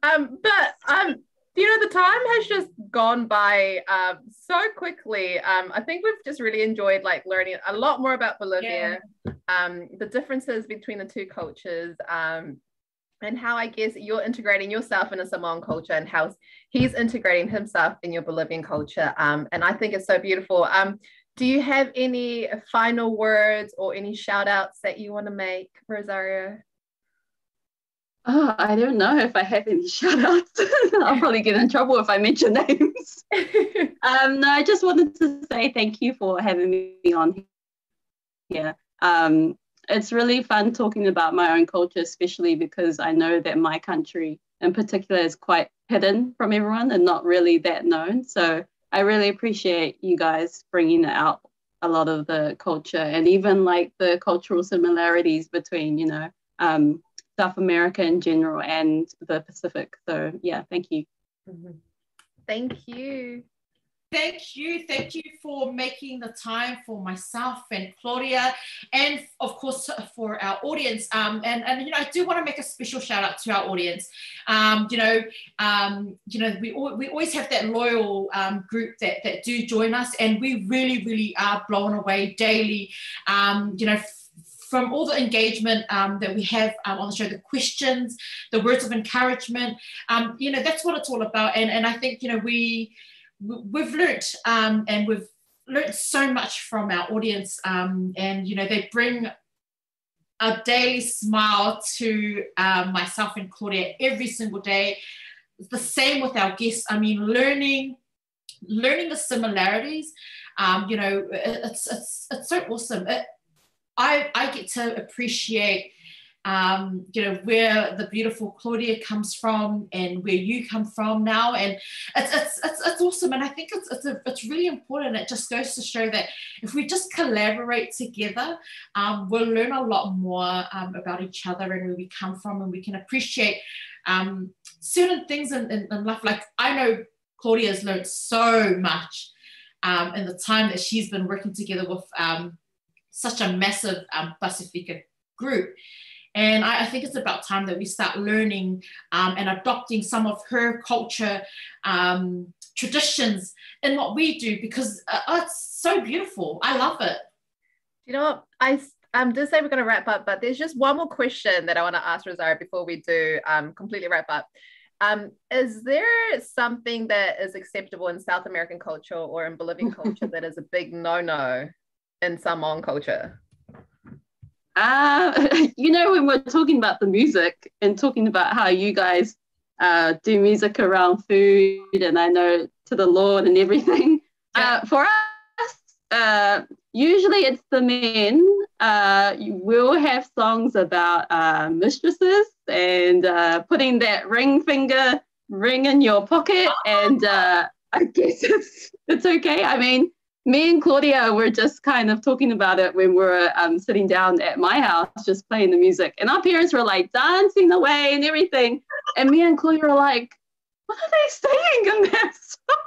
man. But you know, the time has just gone by so quickly. I think we've just really enjoyed like learning a lot more about Bolivia, the differences between the two cultures, and how I guess you're integrating yourself in a Samoan culture and how he's integrating himself in your Bolivian culture. And I think it's so beautiful. Do you have any final words or any shout outs that you want to make, Rosario? Oh, I don't know if I have any shout outs. I'll probably get in trouble if I mention names. No, I just wanted to say thank you for having me on here. It's really fun talking about my own culture, especially because I know that my country in particular is quite hidden from everyone and not really that known. So I really appreciate you guys bringing out a lot of the culture and even like the cultural similarities between, you know, South America in general and the Pacific. So yeah, thank you. Thank you. Thank you for making the time for myself and Claudia, and of course for our audience. And you know, I do want to make a special shout out to our audience. You know, we always have that loyal group that do join us, and we really are blown away daily. You know, from all the engagement that we have on the show, the questions, the words of encouragement. You know, that's what it's all about. And I think, you know, we've learnt and we've learnt so much from our audience, and you know, they bring a daily smile to myself and Claudia every single day. the same with our guests. I mean, learning the similarities, you know, it's so awesome. I get to appreciate, you know, where the beautiful Claudia comes from and where you come from now, and it's awesome. And I think it's really important. It just goes to show that if we just collaborate together, we'll learn a lot more about each other and where we come from, and we can appreciate certain things in life. Like, I know Claudia has learned so much in the time that she's been working together with such a massive Pacifica group. And I think it's about time that we start learning and adopting some of her culture traditions in what we do, because it's so beautiful. I love it. You know what? I did say we're going to wrap up, but there's just one more question that I want to ask Rosario before we do completely wrap up. Is there something that is acceptable in South American culture or in Bolivian culture that is a big no-no in Samoan culture? You know, when we're talking about the music and talking about how you guys do music around food, and I know to the Lord and everything, for us, usually it's the men. You will have songs about mistresses and putting that ring in your pocket, and I guess it's okay. I mean, me and Claudia were just kind of talking about it when we were sitting down at my house, just playing the music. And our parents were like dancing away and everything. And me and Claudia were like, what are they saying in that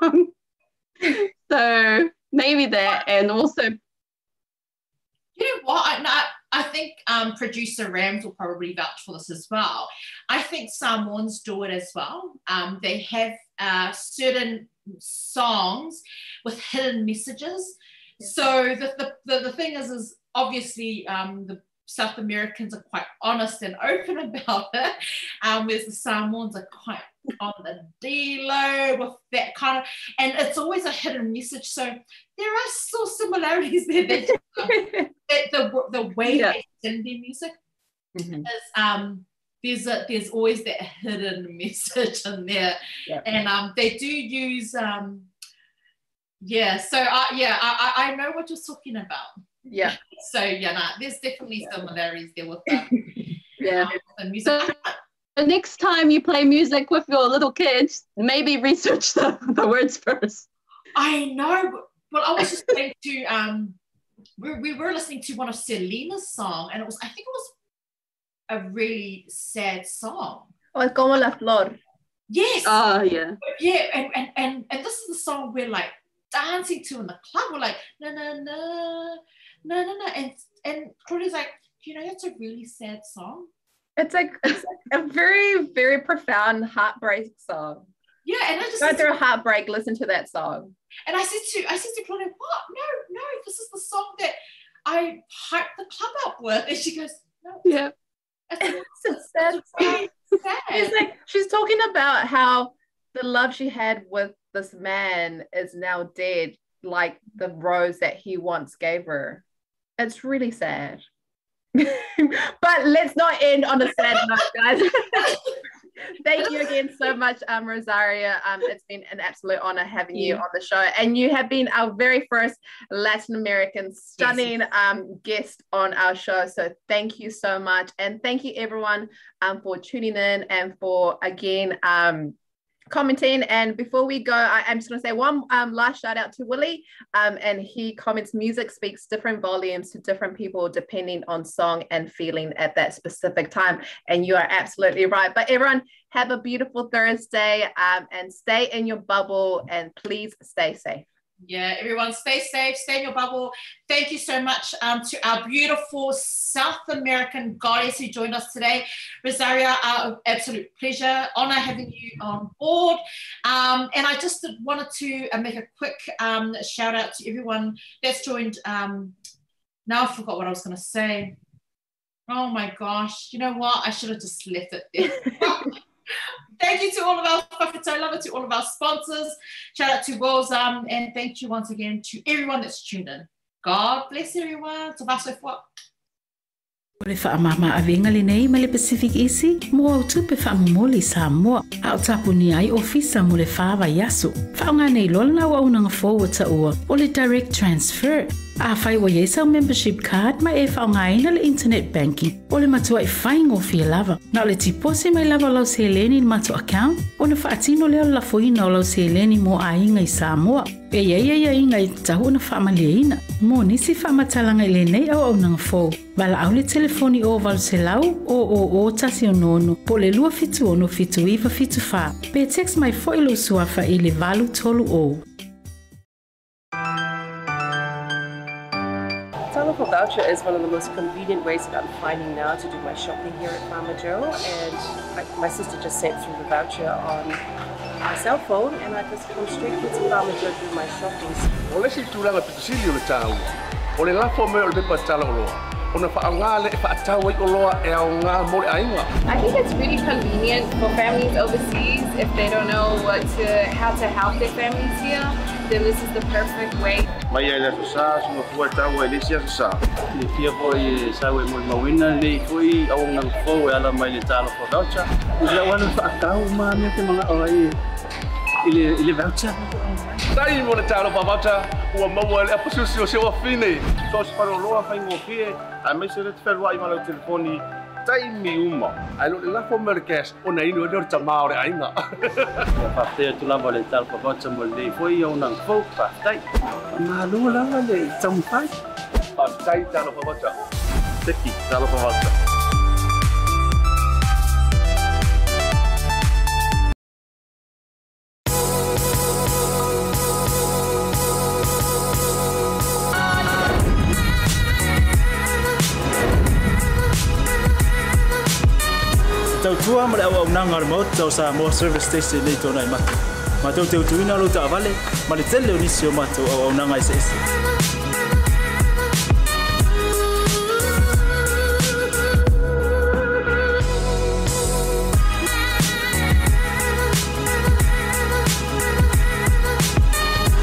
song? So maybe that. And also, you know what? I think producer Rams will probably vouch for this as well. I think Samoans do it as well. They have certain songs with hidden messages. So the thing is obviously the South Americans are quite honest and open about it, whereas the Samoans are quite on the D-low with that kind of, and it's always a hidden message. So there are still similarities there. The way they sing their music is there's always that hidden message in there, and they do use So I know what you're talking about. Yeah. So there's definitely similarities there with the music. So the next time you play music with your little kids, maybe research the words first. I know. Well, I was just saying to we were listening to one of Selena's song, and I think it was a really sad song. Oh, Como la Flor. Yes. Oh, yeah. Yeah, and this is the song we're like dancing to in the club. We're like, na na na na na na, and Claudia's like, you know, that's a really sad song. It's like a very, very profound heartbreak song. Yeah, and I just go through a heartbreak, listen to that song. And I said to Claudia, what? No, this is the song that I hyped the club up with. And she goes, no. Yeah. It's sad. It's like she's talking about how the love she had with this man is now dead, like the rose that he once gave her. It's really sad. But let's not end on a sad note, guys. Thank you again so much, Rosario. It's been an absolute honor having you on the show, and you have been our very first Latin American stunning guest on our show. So thank you so much, and thank you everyone for tuning in and for again commenting. And before we go, I'm just going to say one last shout out to Willie, and he comments, music speaks different volumes to different people depending on song and feeling at that specific time. And you are absolutely right. But everyone, have a beautiful Thursday, and stay in your bubble, and please stay safe. Yeah, everyone, stay safe, stay in your bubble. Thank you so much to our beautiful South American goddess who joined us today. Rosario, our absolute pleasure, honor having you on board. And I just wanted to make a quick shout out to everyone that's joined. Now I forgot what I was going to say. Oh my gosh, you know what? I should have just left it there. Thank you to all of our whakatau lovers, to all of our sponsors. Shout out to Wills, and thank you once again to everyone that's tuned in. God bless everyone. Te vaso e fua. O le whaamama awenga le nei ma le Pacific Isi, mo au tupe whaamumoli Samoa, a o tapuni ai ofisa mo le whaawa yaso. Whaonga nei lolna wa unanga forward ta ua, o le direct transfer. A whai wa yesa membership card ma e whaonga ina le internet banking, o le matua e whaingo fia lava. Na o le tipose mai lava lau se eleni ni mato account, o na whaatino leo la foina o lau se eleni mo a inga i Samoa. E ia inga i tahu na whaamalia mo nisi whaamatalanga ile nei au nanga fo. Wala au le telefoni o walu se lau o tasi o nono, po le lua fitu ono fitu iwa fitu wha. Pe text mai fo ilo suafa i le valu tolu o. Telephone voucher is one of the most convenient ways that I'm finding now to do my shopping here at Farmer Joe, and my sister just sent through the voucher on my cell phone, and I just come straight here to Farmer Joe to do my shopping. Ole si tulanga pitusili ole tau. Ole la fo me ole pepa tala olo. Ona fa ngale fa tau ai olo e nga mo ainga. I think it's really convenient for families overseas if they don't know how to help their families here. Then this is the perfect way. Mai ele sa so mo tau ele sia sa. Le fia foi sa we mo mawina le foi au nang fo ala mai le tala fo voucher. Ile wana fa tau ma me te mga oi. Ile voucher. Dai mo le tala fo voucher. O mo ele apusu se o fine. So se para loa fa ngo fie. A me se le fer wai ma le telefoni. Tai mi uma. Ai lo la fo merkes o nei no dor tama ore ainga. Fa te tu la vole tal fo voucher mo le foi au nang fo fa tai. Ma lo la le tam fai. Fa tai tala fo voucher. Teki tala fo voucher. Tau tua ma le au nanga remote tau sa mo service station nei tona i maki. Ma tau te utuina lo ta vale, ma le tele o nisi o mato au nanga i se ese.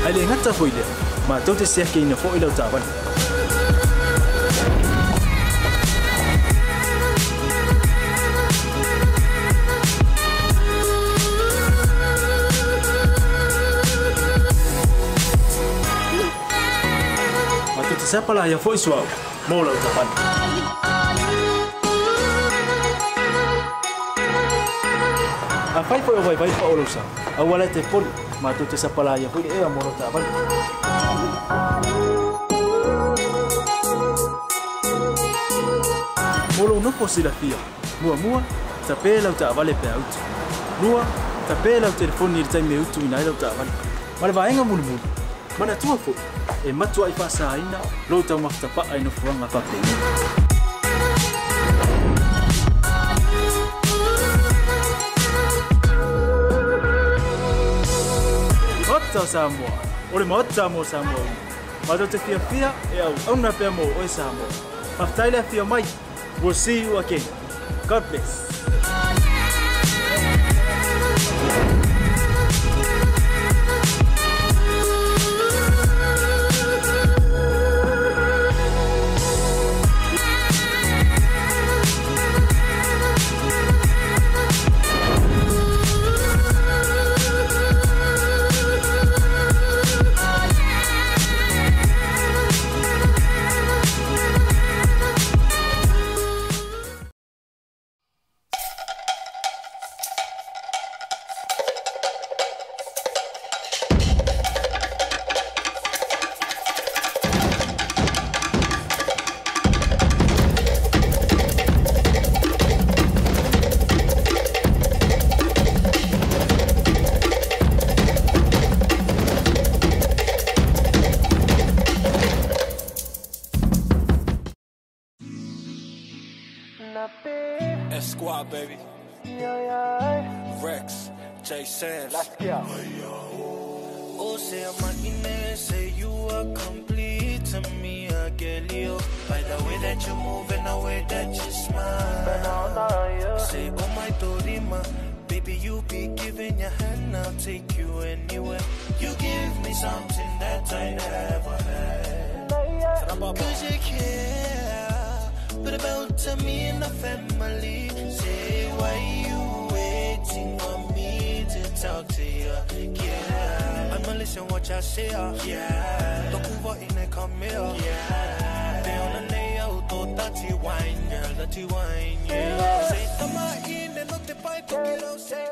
Ai le ngata foi le, ma tau te sea ke ina fo i lo ta vale. Siapa lah yang voice wow, mau lah ucapan. Apa itu yang baik Pak Olusa? Awalnya telepon, matu siapa lah yang voice mau lah ucapan. Mulu no posible fia, mua, tapi lah ucapan lepas out. Mua, tapi lah telefon ni time out tu inai lah ucapan. Malah bayang mulu. Mana tua fo? E matua I fasa ina, lo tau maktapa ai no fuanga papeni. Ota Samoa, ole mota mo Samoa. Mado te fia e au na pe mo o Samoa. Aftaile fia mai. We'll see you again. God bless. Squad, baby. Rex, J. Sands. Let's go. Oh, say I'm máquina, say you are complete to me, I get you. By the way that you move and the way that you smile. Say, oh my Dorima, baby, you be giving your hand, I'll take you anywhere. You give me something that I never had. Cause you care but about to me and the family. Say, why you waiting on me to talk to you? Yeah, I'ma listen what y'all say. Yeah, don't move in and come here. Yeah, they on the nail, dirty wine, girl, dirty wine. Yeah, say, come on in and not the pipe, say.